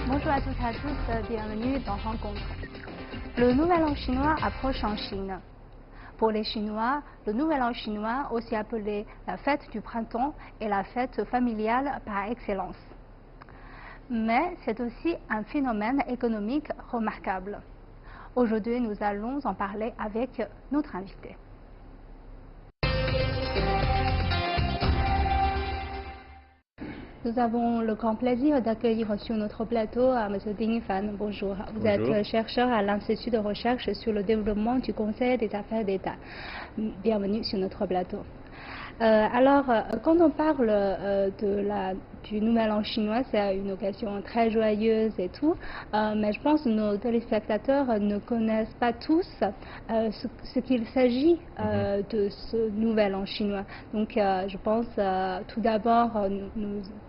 Bonjour à toutes et à tous, bienvenue dans Rencontre. Le Nouvel An chinois approche en Chine. Pour les Chinois, le Nouvel An chinois, aussi appelé la fête du printemps, est la fête familiale par excellence. Mais c'est aussi un phénomène économique remarquable. Aujourd'hui, nous allons en parler avec notre invité. Nous avons le grand plaisir d'accueillir sur notre plateau M. Ding Fan. Bonjour. Vous êtes chercheur à l'Institut de recherche sur le développement du Conseil des affaires d'État. Bienvenue sur notre plateau. Quand on parle du Nouvel An chinois, c'est une occasion très joyeuse et tout, mais je pense que nos téléspectateurs ne connaissent pas tous ce qu'il s'agit de ce Nouvel An chinois. Donc je pense tout d'abord,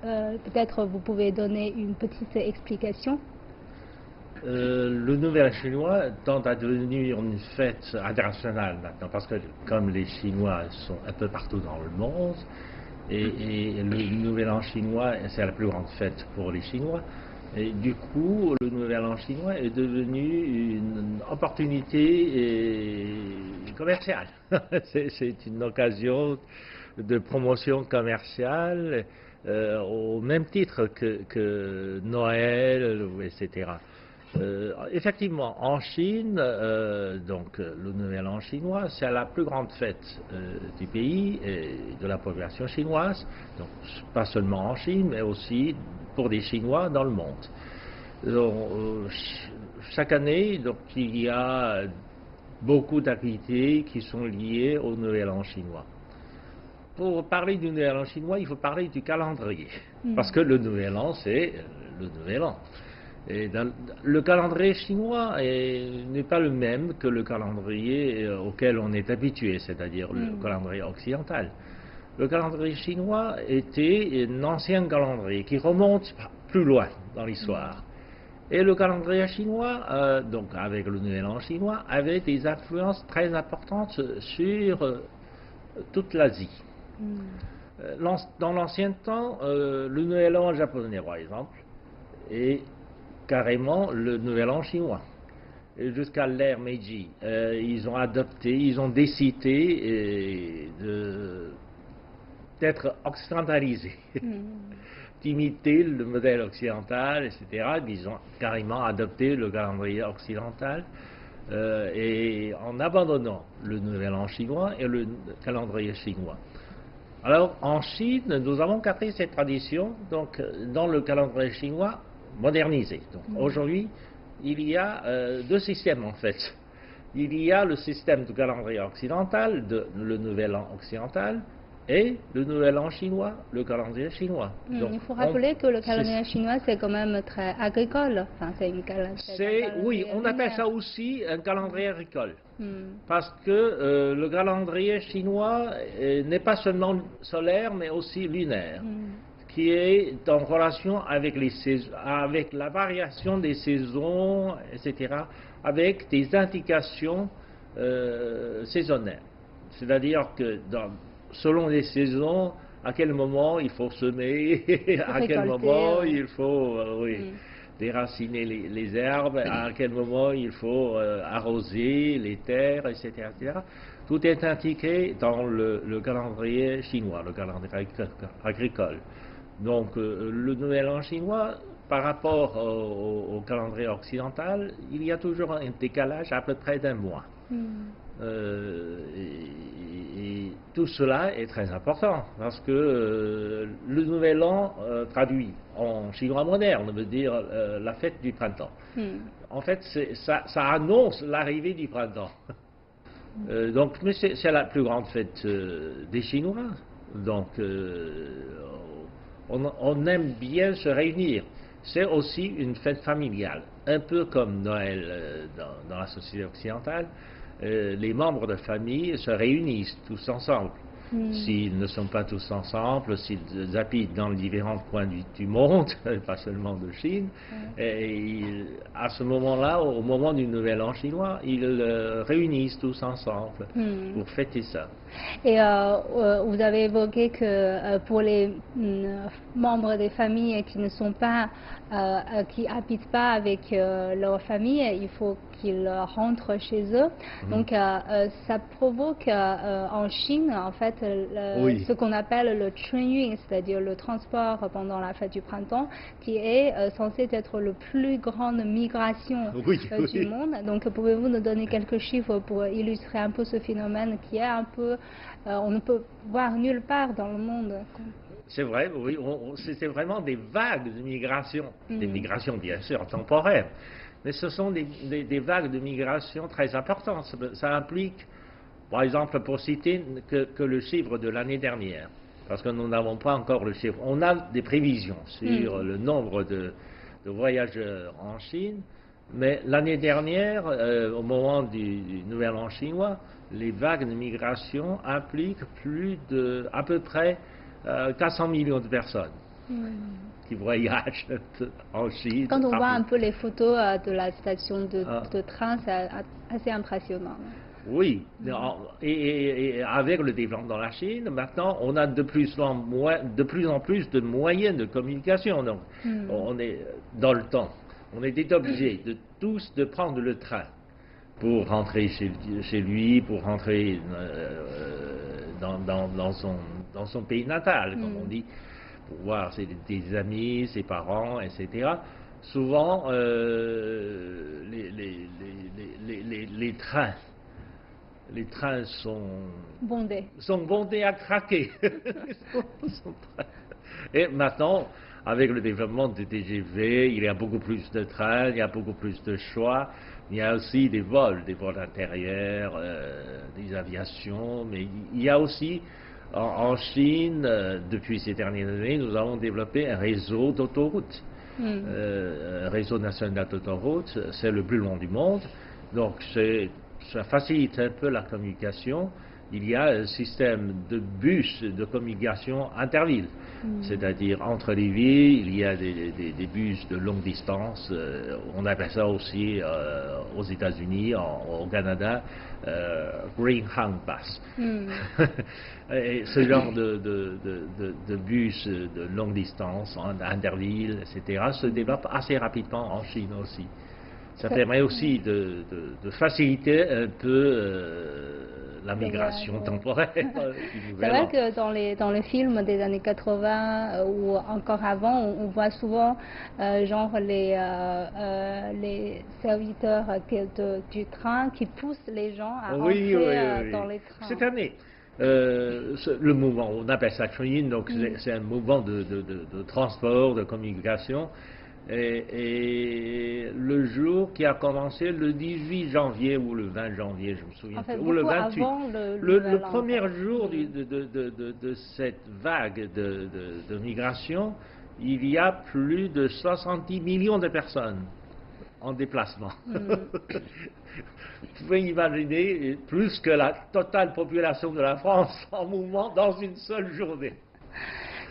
peut-être vous pouvez donner une petite explication. Le Nouvel An chinois tend à devenir une fête internationale maintenant, parce que comme les Chinois sont un peu partout dans le monde, et le Nouvel An chinois, c'est la plus grande fête pour les Chinois, et du coup, le Nouvel An chinois est devenu une opportunité commerciale. C'est une occasion de promotion commerciale au même titre que Noël, etc. Effectivement, en Chine, le Nouvel An chinois, c'est la plus grande fête du pays et de la population chinoise, donc pas seulement en Chine, mais aussi pour des Chinois dans le monde. Donc, chaque année, donc, il y a beaucoup d'activités qui sont liées au Nouvel An chinois. Pour parler du Nouvel An chinois, il faut parler du calendrier, parce que le Nouvel An, c'est le Nouvel An. Et le calendrier chinois n'est pas le même que le calendrier auquel on est habitué, c'est-à-dire le calendrier occidental. Le calendrier chinois était un ancien calendrier qui remonte plus loin dans l'histoire. Et le calendrier chinois, donc avec le Nouvel An chinois, avait des influences très importantes sur toute l'Asie. Dans l'ancien temps, le Nouvel An japonais, par exemple, est carrément le Nouvel An chinois. Jusqu'à l'ère Meiji, ils ont décidé d'être occidentalisés, d'imiter le modèle occidental, etc. Ils ont carrément adopté le calendrier occidental et en abandonnant le Nouvel An chinois et le calendrier chinois. Alors, en Chine, nous avons gardé cette tradition, donc, dans le calendrier chinois modernisé. Donc, aujourd'hui, il y a deux systèmes, en fait. Il y a le système du calendrier occidental, le Nouvel An occidental, et le Nouvel An chinois, le calendrier chinois. Donc, il faut rappeler que le calendrier chinois, c'est quand même très agricole. Enfin, oui, on appelle ça aussi un calendrier agricole. Parce que le calendrier chinois n'est pas seulement solaire, mais aussi lunaire, qui est en relation avec avec la variation des saisons, etc., avec des indications saisonnières. C'est-à-dire que selon les saisons, à quel moment il faut semer, à quel moment il faut déraciner les herbes, à quel moment il faut arroser les terres, etc., etc. Tout est indiqué dans le calendrier chinois, le calendrier agricole. Donc le Nouvel An chinois, par rapport au calendrier occidental, il y a toujours un décalage à peu près d'un mois. Et tout cela est très important parce que le Nouvel An traduit en chinois moderne veut dire la fête du printemps. En fait, ça annonce l'arrivée du printemps. Mais c'est la plus grande fête des Chinois. Donc on aime bien se réunir. C'est aussi une fête familiale, un peu comme Noël dans la société occidentale. Les membres de famille se réunissent tous ensemble. s'ils ne sont pas tous ensemble, s'ils habitent dans les différents coins du monde, pas seulement de Chine. Et à ce moment-là, au moment du Nouvel An chinois, ils réunissent tous ensemble pour fêter ça. Et vous avez évoqué que pour les membres des familles qui ne sont pas, qui habitent pas avec leur famille, il faut qu'ils rentrent chez eux. Donc ça provoque en Chine en fait ce qu'on appelle le Chunyun, c'est-à-dire le transport pendant la fête du printemps, qui est censé être la plus grande migration du monde. Donc pouvez-vous nous donner quelques chiffres pour illustrer un peu ce phénomène qui est un peu on ne peut voir nulle part dans le monde. C'est vrai, oui, c'était vraiment des vagues de migration, des migrations bien sûr temporaires, mais ce sont des vagues de migration très importantes. Ça implique, par exemple, pour citer que le chiffre de l'année dernière, parce que nous n'avons pas encore le chiffre, on a des prévisions sur le nombre de voyageurs en Chine, mais l'année dernière, au moment du Nouvel An chinois, les vagues de migration impliquent à peu près 400 millions de personnes qui voyagent en Chine. Quand on voit un peu les photos de la station de train, c'est assez impressionnant. Oui, et avec le développement dans la Chine, maintenant, on a de plus en plus de moyens de communication. Donc, on est dans le temps. On était obligé de prendre le train pour rentrer chez lui, pour rentrer dans son pays natal, comme on dit, pour voir des amis, ses parents, etc. Souvent, les trains sont bondés à craquer. Et maintenant, avec le développement du TGV, il y a beaucoup plus de trains, il y a beaucoup plus de choix. Il y a aussi des vols intérieurs, des aviations, mais il y a aussi en Chine, depuis ces dernières années, nous avons développé un réseau d'autoroutes. Un réseau national d'autoroutes, c'est le plus long du monde, donc ça facilite un peu la communication. Il y a un système de bus de communication interville, c'est-à-dire entre les villes, il y a des bus de longue distance, on appelle ça aussi aux États-Unis, au Canada, Greyhound Bus. Et ce genre de bus de longue distance, interville, etc., se développe assez rapidement en Chine aussi. Ça permet aussi de faciliter un peu la migration temporaire. C'est vrai que dans les films des années 80 ou encore avant, on voit souvent genre les serviteurs du train qui poussent les gens à rentrer dans les trains. Cette année, le mouvement, on appelle ça Chunyun, donc c'est un mouvement de transport, de communication. Et le jour qui a commencé le 18 janvier ou le 20 janvier, je me souviens, ou le 28, le premier jour de cette vague de migration, il y a plus de 70 millions de personnes en déplacement. Vous pouvez imaginer plus que la totale population de la France en mouvement dans une seule journée.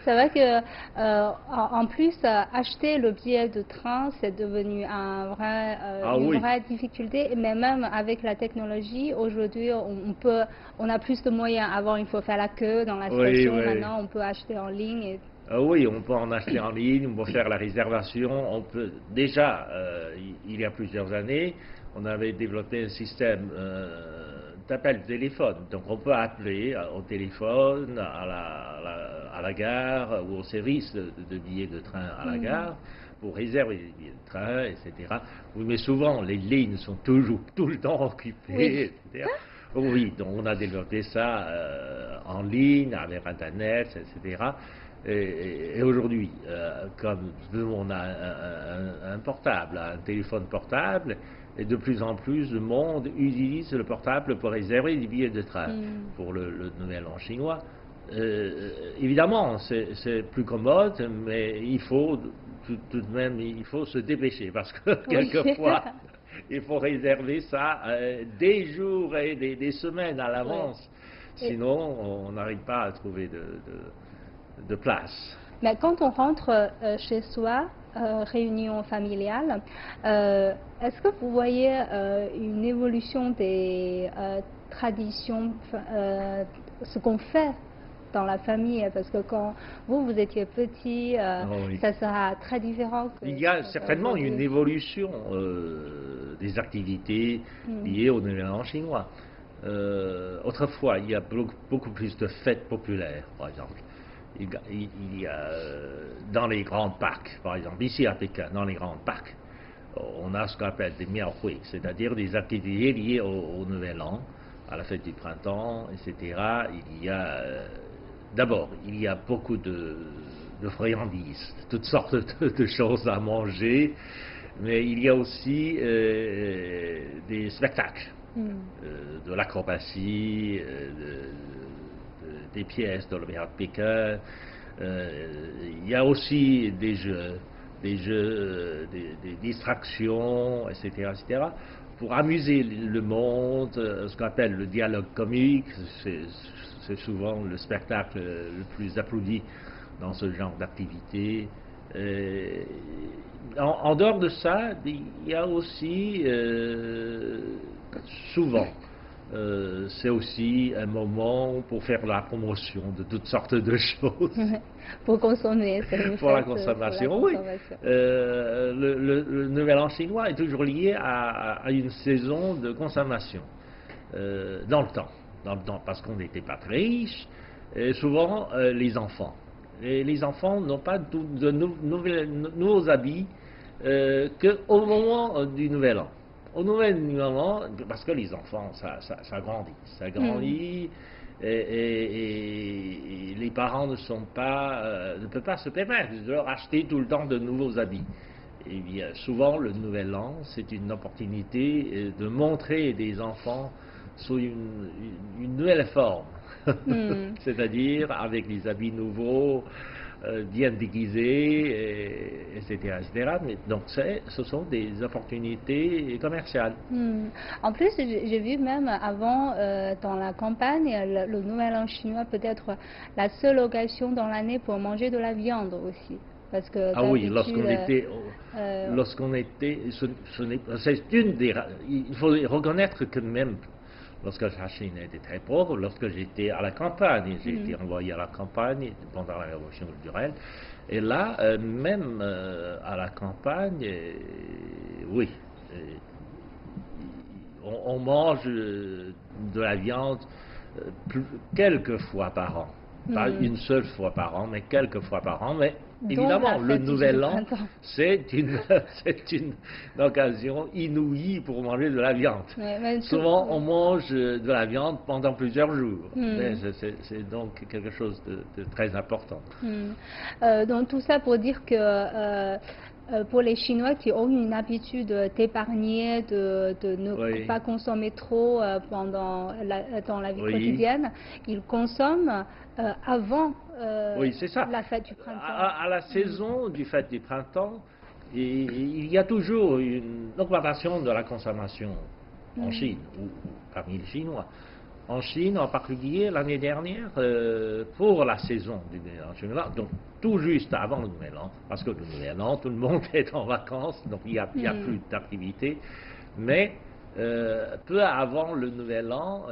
C'est vrai que en plus acheter le billet de train c'est devenu une vraie difficulté, mais même avec la technologie aujourd'hui on a plus de moyens. Avant il faut faire la queue dans la station, maintenant on peut acheter en ligne. Oui, on peut en acheter en ligne, on peut faire la réservation. On peut déjà il y a plusieurs années on avait développé un système d'appel téléphone. Donc on peut appeler au téléphone à la gare ou au service de billets de train à la gare pour réserver des billets de train, etc. Oui, mais souvent les lignes sont toujours tout le temps occupées, etc. Oui, donc on a développé ça en ligne, avec Internet, etc. Et aujourd'hui, comme tout le monde a un portable, un téléphone portable, et de plus en plus de monde utilise le portable pour réserver des billets de train pour le Nouvel An chinois. Évidemment, c'est plus commode, mais il faut tout de même se dépêcher parce que quelquefois il faut réserver ça des jours et des semaines à l'avance. Sinon, on n'arrive pas à trouver de place. Mais quand on rentre chez soi, réunion familiale, est-ce que vous voyez une évolution des traditions, ce qu'on fait dans la famille? Parce que quand vous étiez petit, Oui. ça sera très différent. Il y a certainement une évolution des activités liées au Nouvel An chinois. Autrefois, il y a beaucoup plus de fêtes populaires, par exemple. Il y a dans les grands parcs, par exemple, ici à Pékin, dans les grands parcs, on a ce qu'on appelle des miaohui, c'est-à-dire des activités liées au Nouvel An, à la fête du printemps, etc. D'abord, il y a beaucoup de friandises, toutes sortes de choses à manger, mais il y a aussi des spectacles, de l'acrobatie, des pièces de l'Opéra de Pékin. Il y a aussi des jeux, des distractions, etc., etc., pour amuser le monde, ce qu'on appelle le dialogue comique. C'est souvent le spectacle le plus applaudi dans ce genre d'activité. En dehors de ça, il y a aussi souvent, c'est aussi un moment pour faire la promotion de toutes sortes de choses. Pour consommer, pour la consommation, oui. Le Nouvel An chinois est toujours lié à une saison de consommation dans le temps, parce qu'on n'était pas très riches, et souvent les enfants. Et les enfants n'ont pas de nouveaux habits qu'au moment du Nouvel An. Au Nouvel An, parce que les enfants, ça grandit. Ça grandit et les parents ne peuvent pas se permettre de leur acheter tout le temps de nouveaux habits. Et bien, souvent, le Nouvel An, c'est une opportunité de montrer des enfants sous une nouvelle forme. C'est-à-dire avec des habits nouveaux, bien déguisés, etc., etc. Mais donc ce sont des opportunités commerciales. En plus, j'ai vu même avant, dans la campagne, le Nouvel An chinois peut être la seule occasion dans l'année pour manger de la viande aussi. Parce que ah oui, lorsqu'on était, c'est une des, il faut reconnaître que même lorsque la Chine était très pauvre, lorsque j'étais à la campagne, j'ai été envoyé à la campagne pendant la Révolution culturelle, et là, même à la campagne, oui, on mange de la viande quelques fois par an. Pas une seule fois par an, mais quelques fois par an. Mais évidemment, le Nouvel An, c'est une occasion inouïe pour manger de la viande. Souvent, on mange de la viande pendant plusieurs jours. C'est donc quelque chose de très important. Donc tout ça pour dire que pour les Chinois qui ont une habitude d'épargner, de ne pas consommer trop dans la vie quotidienne, ils consomment avant la fête du printemps. À la saison du fête du printemps, il y a toujours une augmentation de la consommation en Chine, ou parmi les Chinois. En Chine, en particulier, l'année dernière, pour la saison du Nouvel An chinois, donc tout juste avant le Nouvel An, parce que le Nouvel An, tout le monde est en vacances, donc il n'y a plus d'activité, mais peu avant le Nouvel An,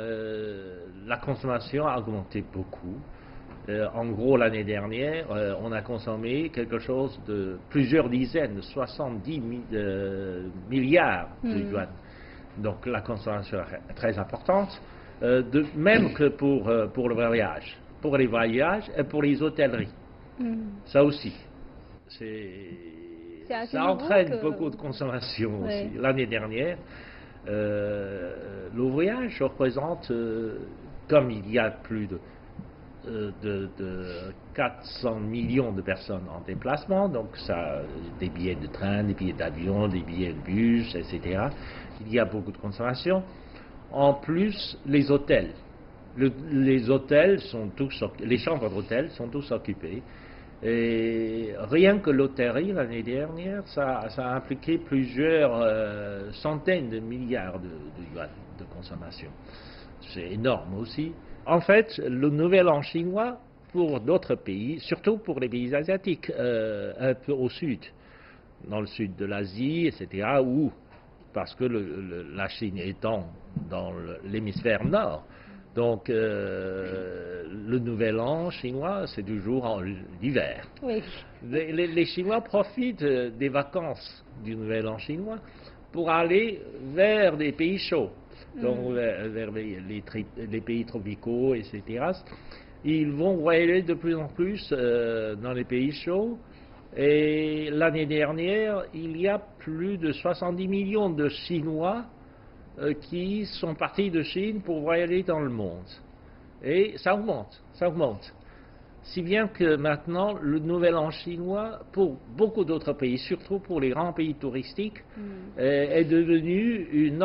la consommation a augmenté beaucoup. En gros, l'année dernière, on a consommé quelque chose de plusieurs dizaines, 70 milliards de yuan. Donc la consommation est très importante. Même que pour le voyage, pour les voyages et pour les hôtelleries. Ça aussi, ça entraîne beaucoup de consommation aussi. L'année dernière, le voyage représente, comme il y a plus de 400 millions de personnes en déplacement, donc ça, des billets de train, des billets d'avion, des billets de bus, etc. Il y a beaucoup de consommation. En plus, les hôtels. Les hôtels sont tous, les chambres d'hôtel sont tous occupées. Et rien que l'hôtellerie l'année dernière, ça a impliqué plusieurs centaines de milliards de yuan de consommation. C'est énorme aussi. En fait, le nouvel an chinois, pour d'autres pays, surtout pour les pays asiatiques, un peu au sud, dans le sud de l'Asie, etc., où, parce que la Chine étant dans l'hémisphère nord, donc le nouvel an chinois, c'est toujours en l'hiver. Oui. Les Chinois profitent des vacances du nouvel an chinois pour aller vers des pays chauds, donc vers les pays tropicaux, etc. Ils vont voyager de plus en plus dans les pays chauds. Et l'année dernière, il y a plus de 70 millions de Chinois qui sont partis de Chine pour voyager dans le monde. Et ça augmente, ça augmente. Si bien que maintenant, le nouvel an chinois, pour beaucoup d'autres pays, surtout pour les grands pays touristiques, est devenu une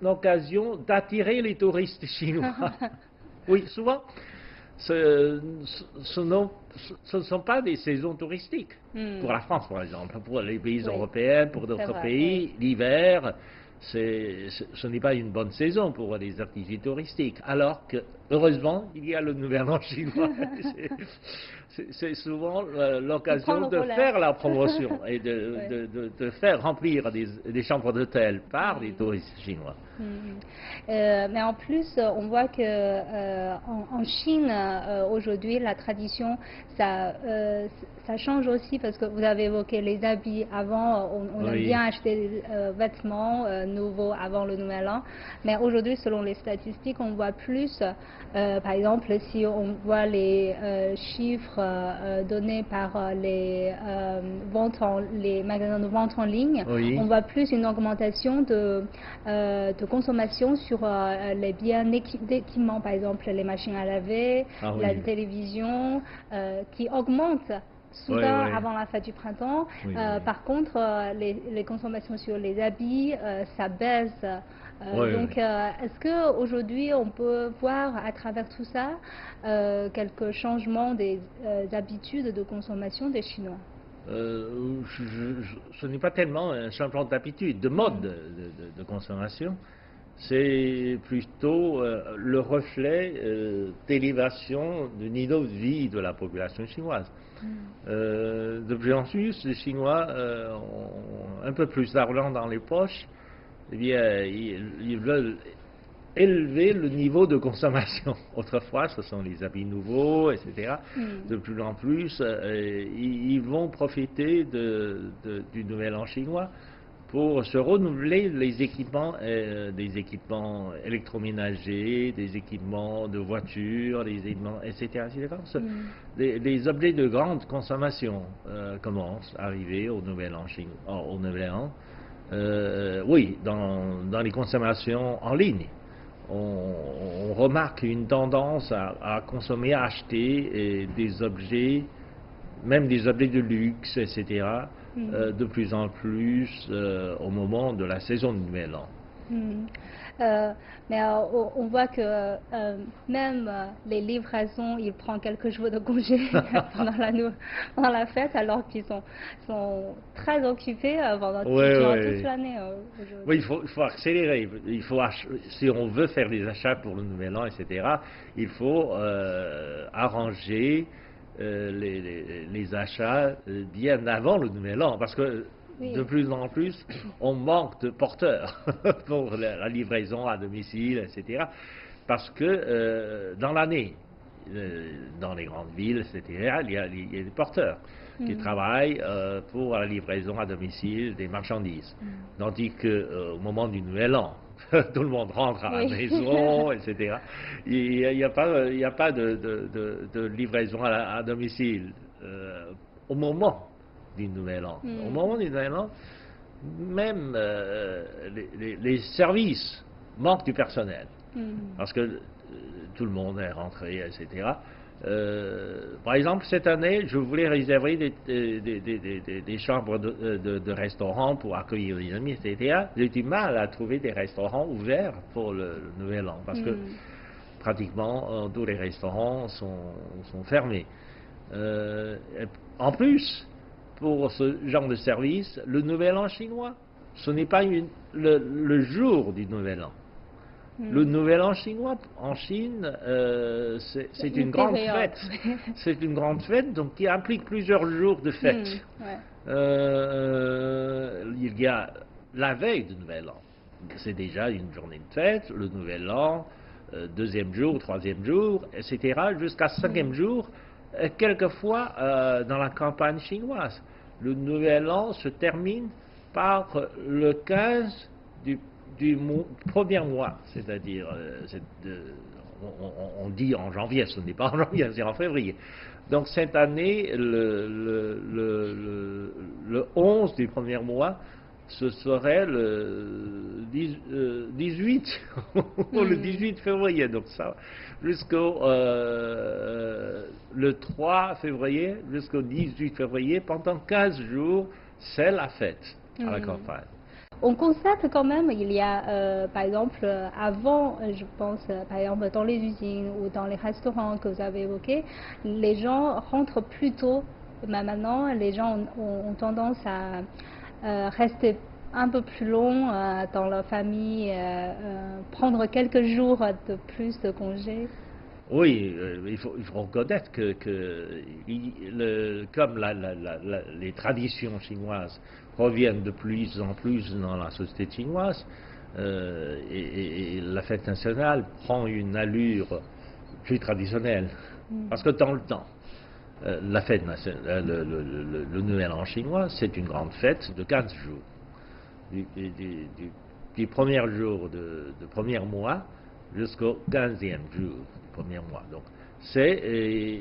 occasion d'attirer les touristes chinois. Oui, souvent, ce ne sont pas des saisons touristiques. Pour la France, par exemple, pour les pays européens, pour d'autres pays, l'hiver, ce n'est pas une bonne saison pour les activités touristiques. Alors que, heureusement, il y a le nouvel an chinois. C'est souvent l'occasion de faire la promotion et de faire remplir des chambres d'hôtel par des touristes chinois. Mais en plus, on voit que en Chine, aujourd'hui, la tradition, ça change aussi parce que vous avez évoqué les habits. Avant, on aime bien acheter des vêtements nouveaux avant le nouvel an. Mais aujourd'hui, selon les statistiques, on voit plus, par exemple, si on voit les chiffres donnés par les magasins de vente en ligne, on voit plus une augmentation de consommation sur les biens d'équipement, par exemple les machines à laver, la télévision, qui augmentent soudain avant la fête du printemps. Par contre, les consommations sur les habits, ça baisse. Donc, est-ce qu'aujourd'hui, on peut voir à travers tout ça quelques changements des habitudes de consommation des Chinois? Ce n'est pas tellement un changement d'habitude, de mode de consommation. C'est plutôt le reflet d'élévation du niveau de vie de la population chinoise. De plus en plus, les Chinois ont un peu plus d'argent dans les poches. Eh bien, ils veulent élever le niveau de consommation. Autrefois, ce sont les habits nouveaux, etc. De plus en plus, ils vont profiter du nouvel an chinois pour se renouveler les équipements, des équipements électroménagers, des équipements de voitures, des équipements, etc. Des objets de grande consommation commencent à arriver au nouvel an chinois, au nouvel an. Oui, dans les consommations en ligne. On remarque une tendance à consommer, à acheter des objets, même des objets de luxe, etc., de plus en plus au moment de la saison du Nouvel An. Mais on voit que même les livraisons, ils prennent quelques jours de congé pendant la fête, alors qu'ils sont très occupés durant toute l'année. Oui, il faut accélérer. Si on veut faire des achats pour le Nouvel An, etc., il faut arranger les achats bien avant le Nouvel An, parce que de plus en plus, on manque de porteurs pour la livraison à domicile, etc. Parce que dans l'année, dans les grandes villes, etc., il y a des porteurs qui travaillent pour la livraison à domicile des marchandises. Tandis qu'au moment du Nouvel An, tout le monde rentre à la maison, etc. Il n'y a pas de livraison à domicile au moment du Nouvel An. Au moment du Nouvel An, même les services manquent du personnel. Parce que tout le monde est rentré, etc. Par exemple, cette année, je voulais réserver des chambres de restaurants pour accueillir les amis, etc. J'ai du mal à trouver des restaurants ouverts pour le Nouvel An, parce que pratiquement tous les restaurants sont fermés. En plus, pour ce genre de service, le Nouvel An chinois, ce n'est pas le jour du Nouvel An. Le Nouvel An chinois, en Chine, c'est une grande fête. C'est une grande fête, donc qui implique plusieurs jours de fête. Il y a la veille du Nouvel An. C'est déjà une journée de fête, le Nouvel An, deuxième jour, troisième jour, etc., jusqu'à cinquième jour. Quelquefois, dans la campagne chinoise, le Nouvel An se termine par le 15 du premier mois, c'est-à-dire, on dit en janvier, ce n'est pas en janvier, c'est en février. Donc cette année, le 11 du premier mois, ce serait le 18, le 18 février, donc ça, jusqu'au le 3 février, jusqu'au 18 février, pendant 15 jours, c'est la fête à la campagne. On constate quand même, il y a, par exemple, avant, je pense, par exemple, dans les usines ou dans les restaurants que vous avez évoqués, les gens rentrent plus tôt. Mais maintenant, les gens ont tendance à rester un peu plus long dans leur famille, prendre quelques jours de plus de congés. Oui, il faut reconnaître que comme les traditions chinoises reviennent de plus en plus dans la société chinoise, et la fête nationale prend une allure plus traditionnelle. Parce que dans le temps, la fête nationale, le Nouvel An chinois, c'est une grande fête de 15 jours. Du premier jour de premier mois jusqu'au 15e jour du premier mois. Donc, c'est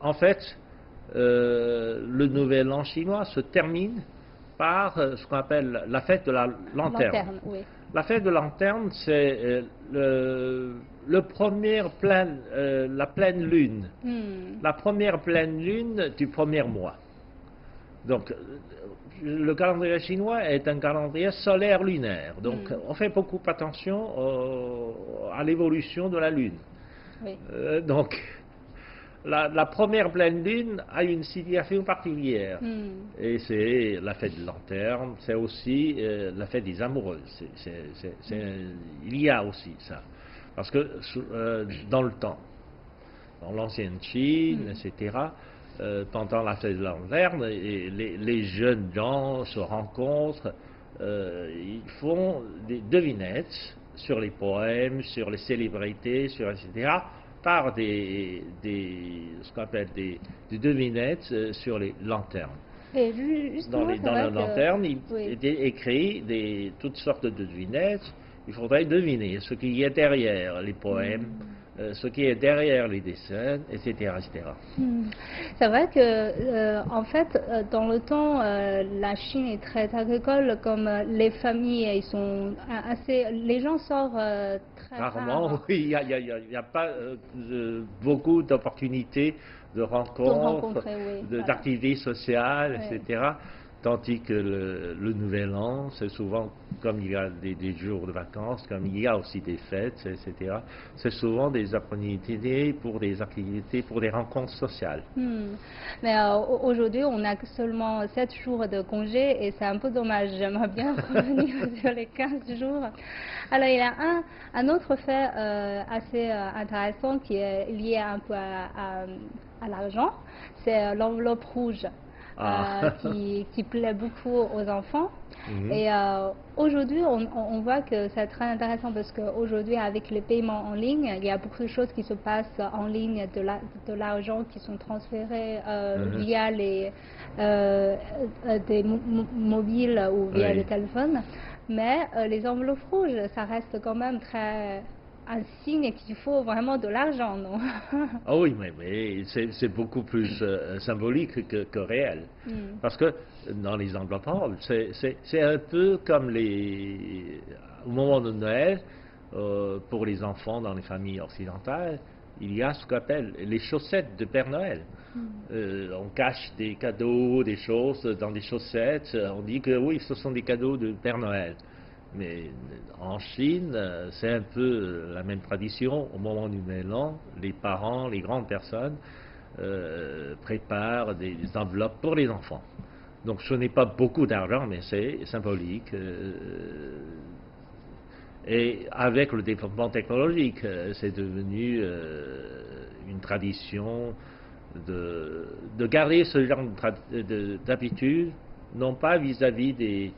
en fait le Nouvel An chinois se termine par ce qu'on appelle la fête de la lanterne. Oui. La fête de la lanterne, c'est la pleine lune. La première pleine lune du premier mois. Donc, le calendrier chinois est un calendrier solaire lunaire. Donc, on fait beaucoup attention à l'évolution de la lune. Oui. Donc, la première pleine lune a une signification particulière. Et c'est la fête de lanterne, c'est aussi la fête des amoureux. Il y a aussi ça. Parce que dans le temps, dans l'ancienne Chine, etc., pendant la fête de la lanterne, les jeunes gens se rencontrent, ils font des devinettes sur les poèmes, sur les célébrités, etc., par ce qu'on appelle des devinettes sur les lanternes. Et dans les lanternes, il était écrit toutes sortes de devinettes. Il faudrait deviner ce qu'il y a derrière les poèmes, ce qui est derrière les dessins, etc. etc. C'est vrai que, en fait, dans le temps, la Chine est très agricole, comme les familles, ils sont assez, les gens sortent très rarement. Oui, il n'y a pas beaucoup d'opportunités de rencontres, d'activités sociales, etc. Tandis que le Nouvel An, c'est souvent, comme il y a des jours de vacances, comme il y a aussi des fêtes, etc., c'est souvent des opportunités pour des activités, pour des rencontres sociales. Mais aujourd'hui, on a seulement 7 jours de congé et c'est un peu dommage. J'aimerais bien revenir sur les 15 jours. Alors, il y a un autre fait assez intéressant qui est lié un peu à l'argent, c'est l'enveloppe rouge. Qui plaît beaucoup aux enfants. Et aujourd'hui, on voit que c'est très intéressant parce qu'aujourd'hui, avec les paiements en ligne, il y a beaucoup de choses qui se passent en ligne, de l'argent qui sont transférés via des mobiles ou via le téléphone. Mais les enveloppes rouges, ça reste quand même un signe qu'il faut vraiment de l'argent, non? Ah oui, mais c'est beaucoup plus symbolique que réel. Parce que dans les enveloppes, c'est un peu comme au moment de Noël, pour les enfants dans les familles occidentales, il y a ce qu'on appelle les chaussettes de Père Noël. On cache des cadeaux, des choses dans des chaussettes. On dit que oui, ce sont des cadeaux de Père Noël. Mais en Chine, c'est un peu la même tradition. Au moment du Nouvel An, les parents, les grandes personnes préparent des enveloppes pour les enfants. Donc ce n'est pas beaucoup d'argent, mais c'est symbolique. Et avec le développement technologique, c'est devenu une tradition de garder ce genre d'habitude, non pas vis-à-vis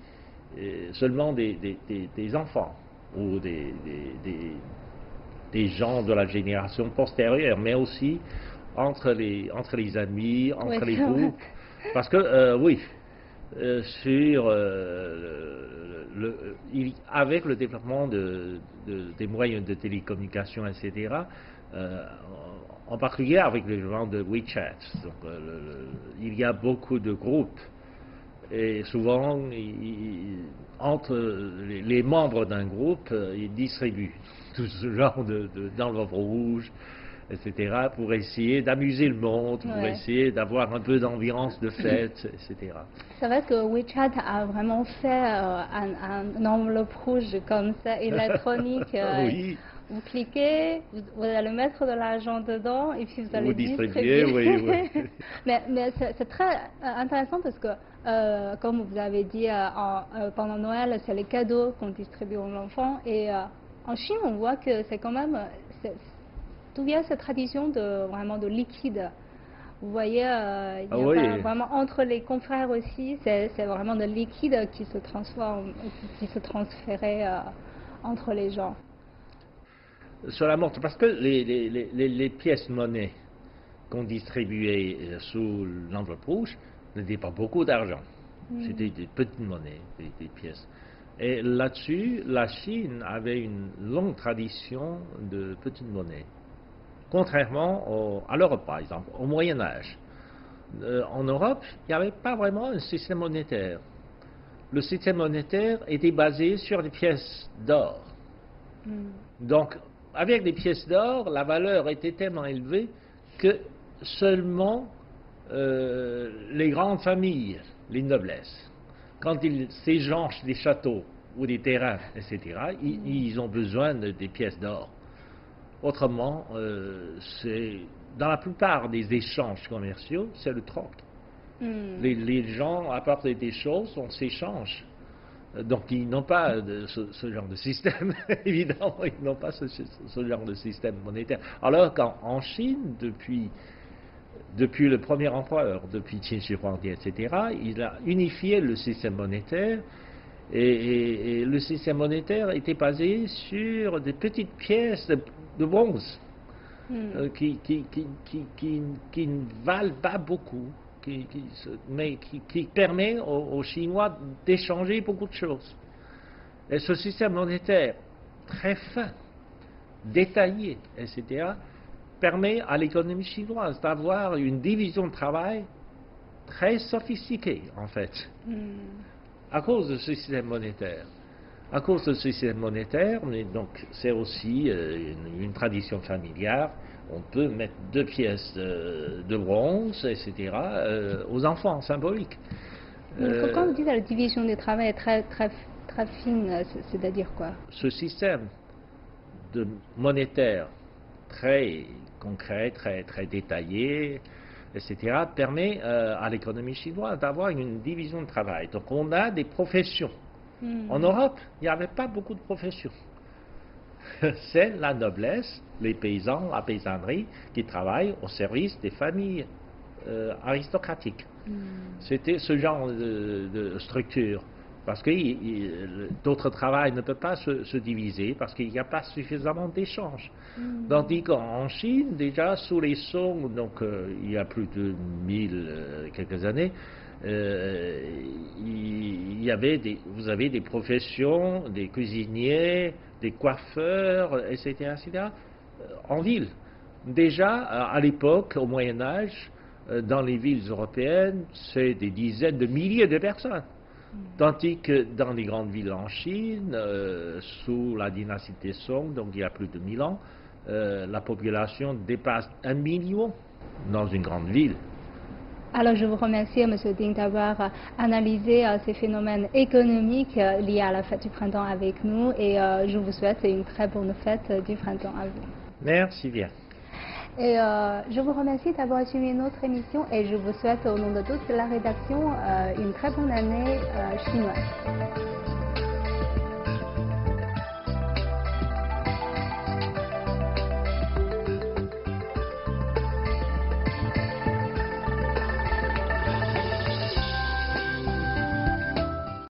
seulement des enfants ou des gens de la génération postérieure, mais aussi entre les amis, entre les groupes. Parce que, oui, avec le développement des moyens de télécommunication, etc., en particulier avec les gens de WeChat, donc, il y a beaucoup de groupes. Et souvent, entre les membres d'un groupe, ils distribuent tout ce genre d'enveloppes rouges, etc., pour essayer d'amuser le monde, pour essayer d'avoir un peu d'ambiance de fête, etc. C'est vrai que WeChat a vraiment fait un enveloppe rouge comme ça, électronique. Oui. Vous cliquez, vous allez mettre de l'argent dedans et puis vous allez distribuer. Oui. mais c'est très intéressant parce que, comme vous avez dit, pendant Noël, c'est les cadeaux qu'on distribue aux enfants. Et en Chine, on voit que c'est quand même... D'où vient cette tradition vraiment de liquide? Vous voyez, il y a pas vraiment entre les confrères aussi, c'est vraiment de liquide qui se transforme, qui se transférait entre les gens. Cela montre, parce que les pièces monnaie qu'on distribuait sous l'enveloppe rouge n'étaient pas beaucoup d'argent. C'était des petites monnaies, des pièces. Et là-dessus, la Chine avait une longue tradition de petites monnaies. Contrairement à l'Europe, par exemple, au Moyen Âge. En Europe, il n'y avait pas vraiment un système monétaire. Le système monétaire était basé sur des pièces d'or. Donc, avec des pièces d'or, la valeur était tellement élevée que seulement les grandes familles, les noblesses, quand ils s'échangent des châteaux ou des terrains, etc., ils ont besoin des pièces d'or. Autrement, dans la plupart des échanges commerciaux, c'est le troc. Les gens apportent des choses, on s'échange. Donc ils n'ont pas ce genre de système, évidemment, ils n'ont pas ce genre de système monétaire. Alors qu'en Chine, depuis le premier empereur, depuis Qin Shi Huangdi, etc., il a unifié le système monétaire. Et le système monétaire était basé sur des petites pièces de bronze qui ne valent pas beaucoup, mais qui permet aux Chinois d'échanger beaucoup de choses. Et ce système monétaire très fin, détaillé, etc., permet à l'économie chinoise d'avoir une division de travail très sophistiquée, en fait. À cause de ce système monétaire. À cause de ce système monétaire, mais donc c'est aussi une tradition familiale, on peut mettre 2 pièces de bronze, etc., aux enfants, symboliques. Quand vous dites la division du travail est très fine, c'est-à-dire quoi? Ce système monétaire très concret, très détaillé, etc., permet à l'économie chinoise d'avoir une division de travail. Donc on a des professions. En Europe, il n'y avait pas beaucoup de professions. C'est la noblesse, les paysans, la paysannerie, qui travaillent au service des familles aristocratiques. C'était ce genre de structure. Parce que d'autres travails ne peuvent pas se diviser parce qu'il n'y a pas suffisamment d'échanges. Tandis qu'en Chine, déjà sous les Song, donc il y a plus de 1000 quelques années, vous avez des professions, des cuisiniers, des coiffeurs, etc., en ville. Déjà, à l'époque, au Moyen Âge, dans les villes européennes, c'est des dizaines de milliers de personnes. Tandis que dans les grandes villes en Chine, sous la dynastie Song, donc il y a plus de 1000 ans, la population dépasse 1 million dans une grande ville. Alors je vous remercie, M. Ding, d'avoir analysé ces phénomènes économiques liés à la fête du printemps avec nous et je vous souhaite une très bonne fête du printemps à vous. Merci bien. Et je vous remercie d'avoir suivi notre émission et je vous souhaite au nom de toute la rédaction une très bonne année chinoise.